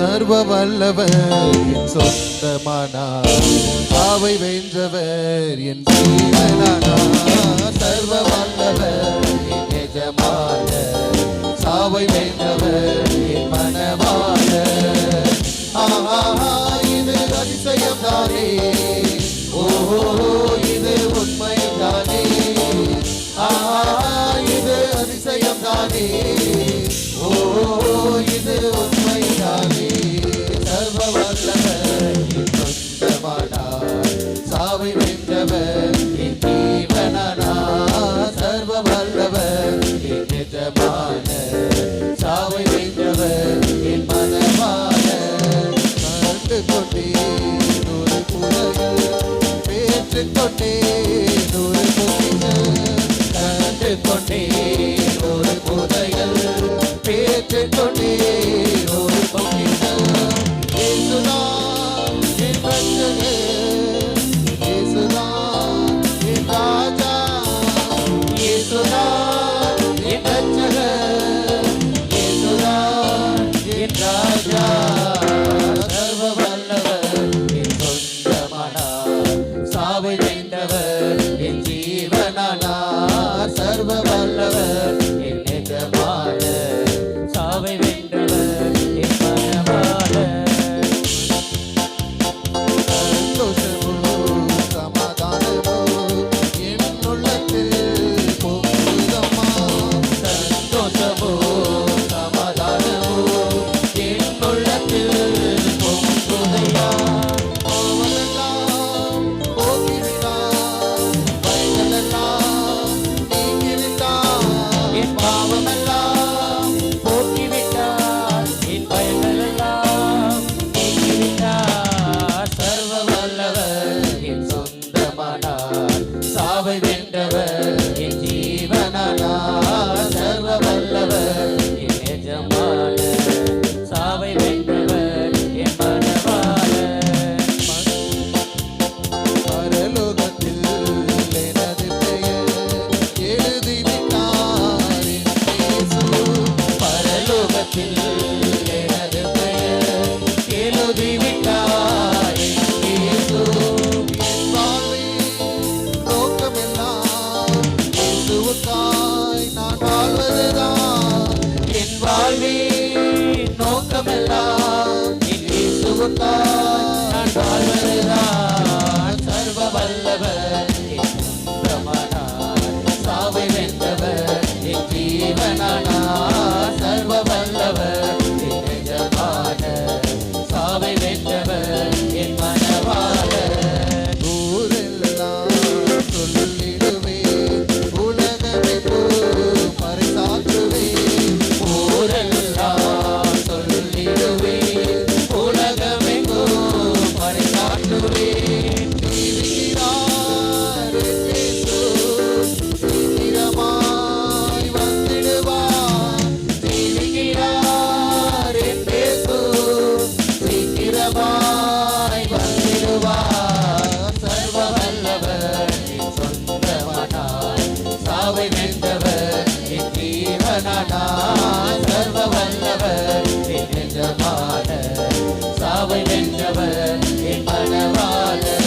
சர்வ வல்லவர் என் சொந்தமானார். சாவை வென்றவர் என் ஜீவனானார். சர்வ வல்லவர் என் எஜமானர். சாவை வென்றவர் என் மனவாளர். இது அதிசயம் தானே, ஓஹோ இது உண்மையும் தானே. இது அதிசயம் தானே, ஓஹோ இது உண்மை தானே. சர்வ வல்லவர் என் சொந்தமானார். சாவை வென்றவர் என் ஜீவனானார். சர்வ வல்லவர் என் எஜமானர். சாவை வென்றவர் என் மனவாளர். கண்டு கொண்டே நூறு புலகள் பெற்றுக் கொண்டே நூறு பொக்கிஷம். கண்டு கொண்டே நூறு புதைகள் பெற்றுக் கொண்டே நூறு பொக்கிஷம். இயேசுதான் என் ரட்சகர், இயேசுதான் என் ராஜா. இயேசுதான் என் ரட்சகர், இயேசுதான் என் ராஜா. சர்வ வல்லவர் என் சொந்தமானார். சாவை வென்றவர் என் ஜீவனானார். சர்வ வல்லவர் என் எஜமானர். சாவை வென்றவர் என் மனவாளர். சந்தோஷமோ சமாதானமோ என் உள்ளத்தில் பொங்குதம்மா. சந்தோஷமோ சமாதானமோ என் உள்ளத்தில் பொங்குதையா. பாவமெல்லாம் போக்கிவிட்டார், பயங்களெல்லாம் நீக்கிவிட்டார். என் பாவமெல்லாம் போக்கிவிட்டார், என் பயங்களெல்லாம் நீக்கிவிட்டார். சர்வ வல்லவர் என் சொந்தமானார். சாவை வென்றவர் என் ஜீவனானார். சர்வ வல்லவர் என் எஜமானர். சாவை வென்றவர் என் மனவாளர். பரலோகத்தில் எனது பெயர் எழுதிவிட்டார் என் இயேசு. பரலோகத்தில் எனது பெயர் எழுதிவிட்டார் என் இயேசு. என் வாழ்வின் நோக்கமெல்லாம் இயேசுவுக்காய் நான் வாழ்வதுதான். என் வாழ்வின் நோக்கமெல்லாம் இயேசுவுக்காய் நான் வாழ்வதுதான். சர்வ வல்லவர் என் சொந்தமானார். சாவை வென்றவர் என் ஜீவனானார். சர்வ வல்லவர் என் எஜமானர். சாவை வென்றவர் என் மனவாளர். ஊரெல்லாம் சொல்லிடுவேன், உலகமெங்கும் பறைசாற்றுவேன். ஊரெல்லாம் சொல்லிடுவேன், உலகமெங்கும் பறைசாற்றுவேன். ஜீவிக்கிறார் என் இயேசு, சீக்கிரமாய் வந்திடுவார். ஜீவிக்கிறார் என் இயேசு, சீக்கிரமாய் வந்திடுவார். சர்வ வல்லவர் என் சொந்தமானார். சாவை வென்றவர் என் ஜீவனானார். சர்வ வல்லவர் என் எஜமானர். சாவை வென்றவர் என் மனவாளர்.